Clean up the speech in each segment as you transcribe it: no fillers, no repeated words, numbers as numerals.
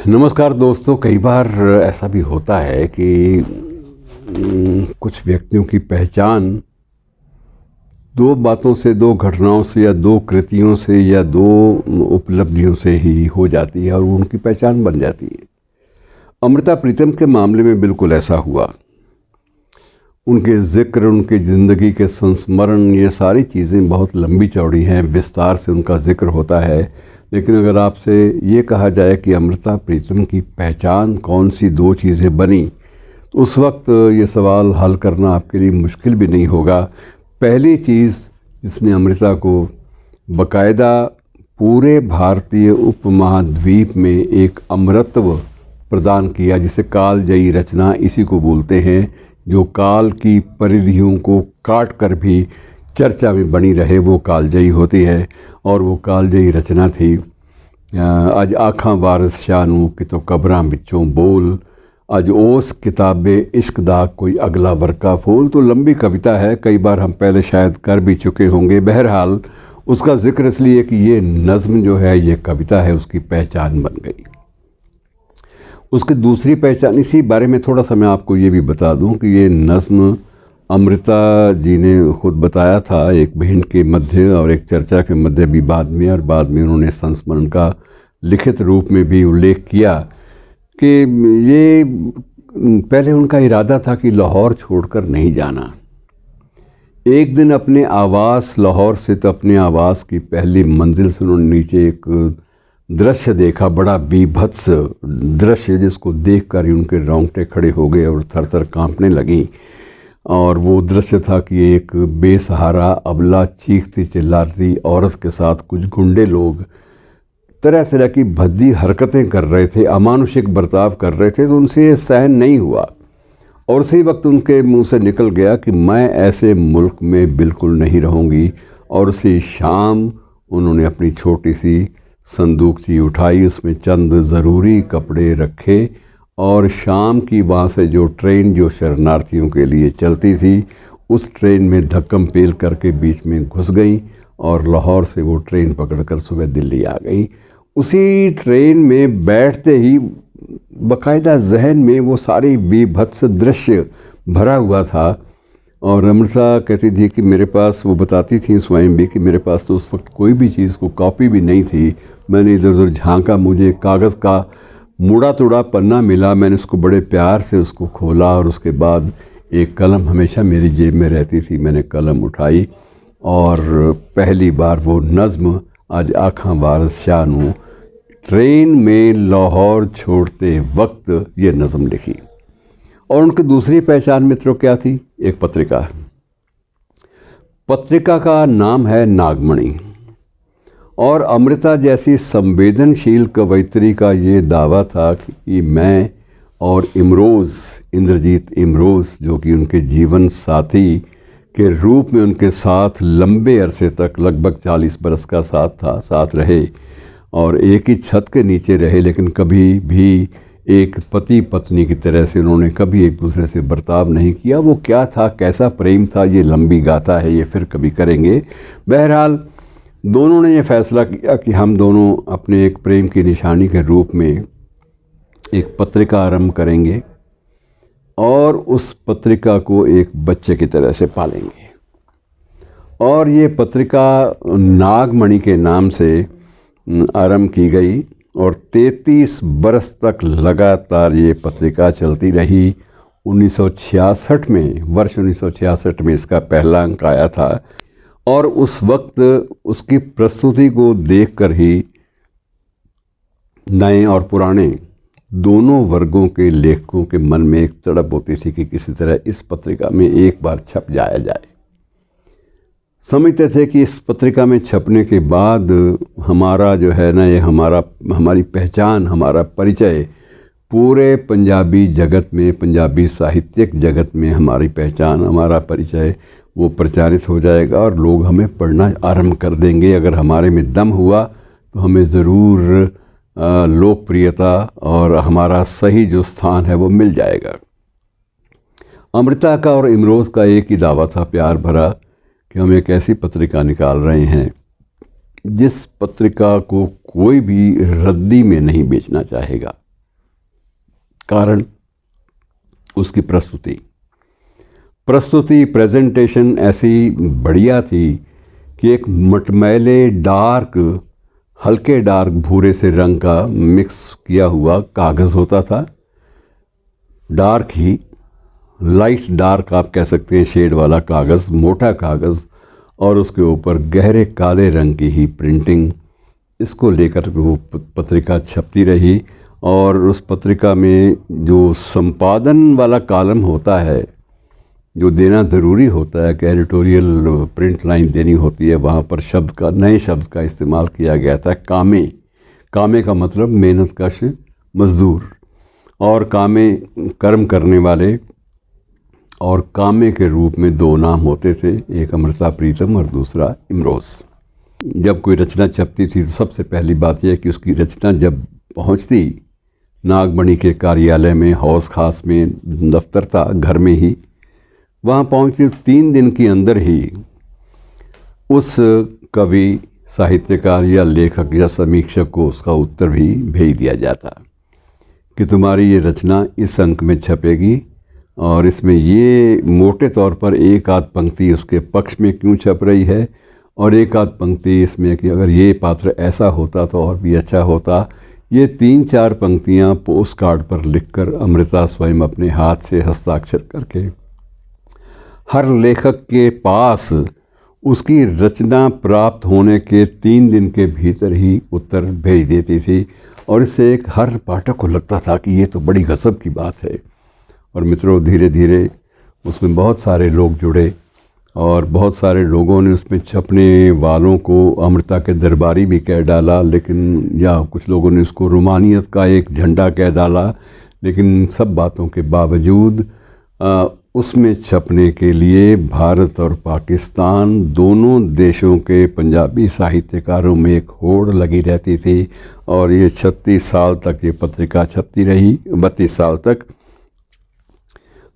नमस्कार दोस्तों। कई बार ऐसा भी होता है कि कुछ व्यक्तियों की पहचान दो बातों से, दो घटनाओं से या दो कृतियों से या दो उपलब्धियों से ही हो जाती है और वो उनकी पहचान बन जाती है। अमृता प्रीतम के मामले में बिल्कुल ऐसा हुआ। उनके ज़िक्र, उनकी ज़िंदगी के संस्मरण, ये सारी चीज़ें बहुत लंबी चौड़ी हैं, विस्तार से उनका ज़िक्र होता है। लेकिन अगर आपसे ये कहा जाए कि अमृता प्रीतम की पहचान कौन सी दो चीज़ें बनी, तो उस वक्त ये सवाल हल करना आपके लिए मुश्किल भी नहीं होगा। पहली चीज़ जिसने अमृता को बाकायदा पूरे भारतीय उपमहाद्वीप में एक अमरत्व प्रदान किया, जिसे कालजयी रचना इसी को बोलते हैं, जो काल की परिधियों को काट कर भी चर्चा में बनी रहे, वो कालजयी होती है। और वो कालजयी रचना थी अज आखां वारिस शाह नूं कितों कबरां विचों बोल, अज ओस किताबे इश्क दा कोई अगला वर्का फूल। तो लंबी कविता है, कई बार हम पहले शायद कर भी चुके होंगे। बहरहाल उसका जिक्र इसलिए कि ये नज़्म जो है, ये कविता है, उसकी पहचान बन गई। उसकी दूसरी पहचान, इसी बारे में थोड़ा सा मैं आपको ये भी बता दूं कि ये नज़्म अमृता जी ने खुद बताया था एक भिंड के मध्य और एक चर्चा के मध्य भी बाद में, और बाद में उन्होंने संस्मरण का लिखित रूप में भी उल्लेख किया कि ये पहले उनका इरादा था कि लाहौर छोड़कर नहीं जाना। एक दिन अपने आवास लाहौर से, तो अपने आवास की पहली मंजिल से उन्होंने नीचे एक दृश्य देखा, बड़ा बीभत्स दृश्य, जिसको देखकर ही उनके रोंगटे खड़े हो गए और थर थर कांपने लगी। और वो दृश्य था कि एक बेसहारा अबला चीखती चिल्लाती औरत के साथ कुछ गुंडे लोग तरह तरह की भद्दी हरकतें कर रहे थे, अमानुषिक बर्ताव कर रहे थे। तो उनसे ये सहन नहीं हुआ और उसी वक्त उनके मुंह से निकल गया कि मैं ऐसे मुल्क में बिल्कुल नहीं रहूँगी। और उसी शाम उन्होंने अपनी छोटी सी संदूकची उठाई, उसमें चंद ज़रूरी कपड़े रखे और शाम की वहाँ से जो ट्रेन जो शरणार्थियों के लिए चलती थी, उस ट्रेन में धक्कम पेल करके बीच में घुस गई और लाहौर से वो ट्रेन पकड़कर सुबह दिल्ली आ गई। उसी ट्रेन में बैठते ही बाकायदा जहन में वो सारी बीभत्स दृश्य भरा हुआ था। और अमृता कहती थी कि मेरे पास, वो बताती थी स्वयं भी, कि मेरे पास तो उस वक्त कोई भी चीज़ को कॉपी भी नहीं थी। मैंने इधर उधर झांका, मुझे कागज़ का मुड़ा तुड़ा पन्ना मिला, मैंने उसको बड़े प्यार से उसको खोला और उसके बाद एक कलम हमेशा मेरी जेब में रहती थी, मैंने कलम उठाई और पहली बार वो नज़्म आज आखां वारिस शाह नूं ट्रेन में लाहौर छोड़ते वक्त ये नज़्म लिखी। और उनकी दूसरी पहचान मित्रों क्या थी? एक पत्रिका। पत्रिका का नाम है नागमणि। और अमृता जैसी संवेदनशील कवयित्री का ये दावा था कि मैं और इमरोज़, इंद्रजीत इमरोज़, जो कि उनके जीवन साथी के रूप में उनके साथ लंबे अरसे तक, लगभग 40 बरस का साथ रहे और एक ही छत के नीचे रहे, लेकिन कभी भी एक पति पत्नी की तरह से उन्होंने कभी एक दूसरे से बर्ताव नहीं किया। वो क्या था, कैसा प्रेम था, ये लंबी गाथा है, ये फिर कभी करेंगे। बहरहाल दोनों ने ये फैसला किया कि हम दोनों अपने एक प्रेम की निशानी के रूप में एक पत्रिका आरंभ करेंगे और उस पत्रिका को एक बच्चे की तरह से पालेंगे। और ये पत्रिका नागमणि के नाम से आरंभ की गई और 33 बरस तक लगातार ये पत्रिका चलती रही। 1966 में, वर्ष 1966 में इसका पहला अंक आया था और उस वक्त उसकी प्रस्तुति को देखकर ही नए और पुराने दोनों वर्गों के लेखकों के मन में एक तड़प होती थी कि किसी तरह इस पत्रिका में एक बार छप जाया जाए। समझते थे कि इस पत्रिका में छपने के बाद हमारा जो है ना, ये हमारी पहचान, हमारा परिचय पूरे पंजाबी जगत में, पंजाबी साहित्यिक जगत में हमारी पहचान, हमारा परिचय वो प्रचारित हो जाएगा और लोग हमें पढ़ना आरंभ कर देंगे। अगर हमारे में दम हुआ तो हमें ज़रूर लोकप्रियता और हमारा सही जो स्थान है वो मिल जाएगा। अमृता का और इमरोज़ का एक ही दावा था, प्यार भरा, कि हम एक ऐसी पत्रिका निकाल रहे हैं जिस पत्रिका को कोई भी रद्दी में नहीं बेचना चाहेगा। कारण उसकी प्रस्तुति प्रेजेंटेशन ऐसी बढ़िया थी कि एक मटमैले हल्के डार्क भूरे से रंग का मिक्स किया हुआ कागज़ होता था। डार्क ही, लाइट डार्क आप कह सकते हैं, शेड वाला कागज़, मोटा कागज़, और उसके ऊपर गहरे काले रंग की ही प्रिंटिंग। इसको लेकर वो पत्रिका छपती रही और उस पत्रिका में जो संपादन वाला कॉलम होता है, जो देना ज़रूरी होता है कि एडिटोरियल प्रिंट लाइन देनी होती है, वहाँ पर नए शब्द का इस्तेमाल किया गया था, कामे। कामे का मतलब मेहनतकश मज़दूर, और कामे कर्म करने वाले, और कामे के रूप में दो नाम होते थे, एक अमृता प्रीतम और दूसरा इमरोज़। जब कोई रचना छपती थी तो सबसे पहली बात यह कि उसकी रचना जब पहुंचती नागमणि के कार्यालय में, हौस खास में, दफ्तर था घर में ही, वहाँ पहुंचती 3 दिन के अंदर ही उस कवि, साहित्यकार या लेखक या समीक्षक को उसका उत्तर भी भेज दिया जाता कि तुम्हारी ये रचना इस अंक में छपेगी और इसमें ये मोटे तौर पर एक आध पंक्ति उसके पक्ष में क्यों छप रही है, और एक आध पंक्ति इसमें कि अगर ये पात्र ऐसा होता तो और भी अच्छा होता। ये 3-4 पंक्तियाँ पोस्ट कार्ड पर लिखकर अमृता स्वयं अपने हाथ से हस्ताक्षर करके हर लेखक के पास उसकी रचना प्राप्त होने के 3 दिन के भीतर ही उत्तर भेज देती थी, और इससे हर पाठक को लगता था कि ये तो बड़ी गज़ब की बात है। और मित्रों, धीरे धीरे उसमें बहुत सारे लोग जुड़े और बहुत सारे लोगों ने उसमें छपने वालों को अमृता के दरबारी भी कह डाला, लेकिन या कुछ लोगों ने उसको रोमानियत का एक झंडा कह डाला। लेकिन सब बातों के बावजूद उसमें छपने के लिए भारत और पाकिस्तान दोनों देशों के पंजाबी साहित्यकारों में एक होड़ लगी रहती थी, और ये 36 साल तक ये पत्रिका छपती रही, 32 साल तक।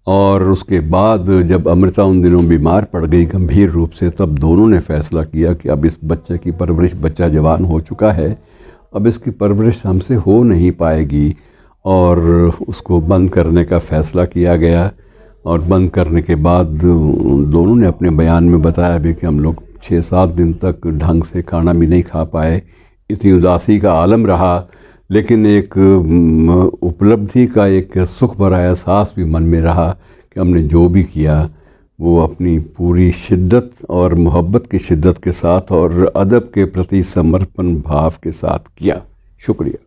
और उसके बाद जब अमृता उन दिनों बीमार पड़ गई गंभीर रूप से, तब दोनों ने फैसला किया कि अब इस बच्चे की परवरिश, बच्चा जवान हो चुका है, अब इसकी परवरिश हमसे हो नहीं पाएगी, और उसको बंद करने का फ़ैसला किया गया। और बंद करने के बाद दोनों ने अपने बयान में बताया भी कि हम लोग 6-7 दिन तक ढंग से खाना भी नहीं खा पाए, इतनी उदासी का आलम रहा, लेकिन एक उपलब्धि का एक सुख भरा एहसास भी मन में रहा कि हमने जो भी किया वो अपनी पूरी शिद्दत और मोहब्बत की शिद्दत के साथ और अदब के प्रति समर्पण भाव के साथ किया। शुक्रिया।